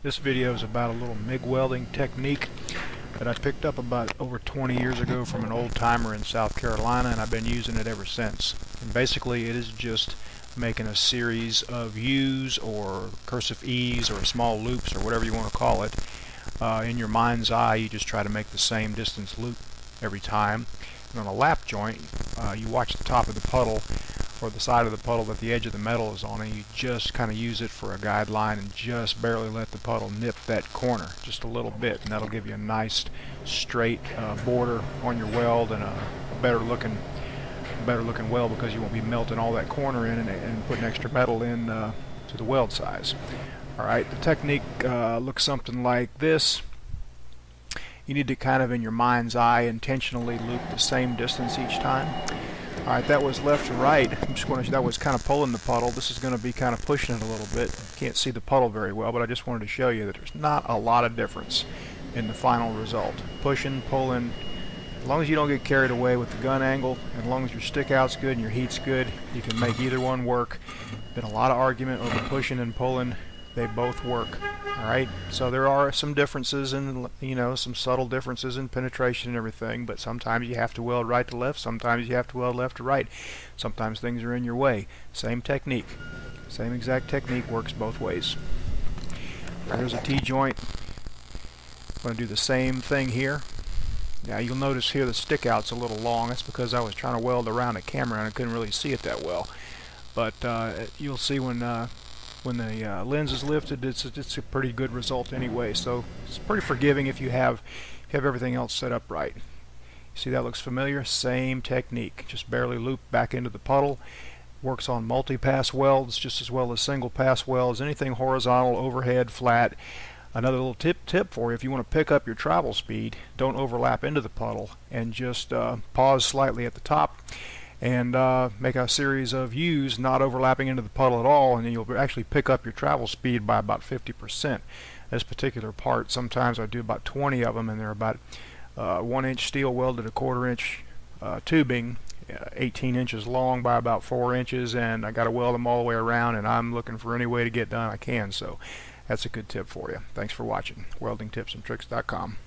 This video is about a little MIG welding technique that I picked up about over 20 years ago from an old timer in South Carolina, and I've been using it ever since. And basically it is just making a series of U's or cursive E's or small loops or whatever you want to call it. In your mind's eye, you just try to make the same distance loop every time. And on a lap joint, you watch the top of the puddle or the side of the puddle that the edge of the metal is on, and you just kind of use it for a guideline and just barely let the puddle nip that corner just a little bit, and that'll give you a nice straight border on your weld and a better looking weld, because you won't be melting all that corner in and putting extra metal in to the weld size. Alright, the technique looks something like this. You need to kind of in your mind's eye intentionally loop the same distance each time. Alright, that was left to right. I'm just going to, that was kind of pulling the puddle. This is going to be kind of pushing it a little bit. Can't see the puddle very well, but I just wanted to show you that there's not a lot of difference in the final result. Pushing, pulling, as long as you don't get carried away with the gun angle, and as long as your stick out's good and your heat's good, you can make either one work. Been a lot of argument over pushing and pulling. They both work. Alright, so there are some differences in, some subtle differences in penetration and everything, but sometimes you have to weld right to left, sometimes you have to weld left to right, sometimes things are in your way. Same technique, same exact technique, works both ways. There's a T-joint. I'm going to do the same thing here. Now you'll notice here the stick out's a little long. That's because I was trying to weld around the camera and I couldn't really see it that well. But you'll see when the lens is lifted, it's a pretty good result anyway. So it's pretty forgiving if you have everything else set up right. See, that looks familiar? Same technique, just barely loop back into the puddle. Works on multi-pass welds just as well as single pass welds. Anything horizontal, overhead, flat. Another little tip for you: if you want to pick up your travel speed, don't overlap into the puddle, and just pause slightly at the top and make a series of U's, not overlapping into the puddle at all, and then you'll actually pick up your travel speed by about 50%. This particular part, sometimes I do about 20 of them, and they're about 1-inch steel welded, a 1/4-inch tubing, 18 inches long by about 4 inches, and I got to weld them all the way around, and I'm looking for any way to get done I can. So that's a good tip for you. Thanks for watching. WeldingTipsandTricks.com.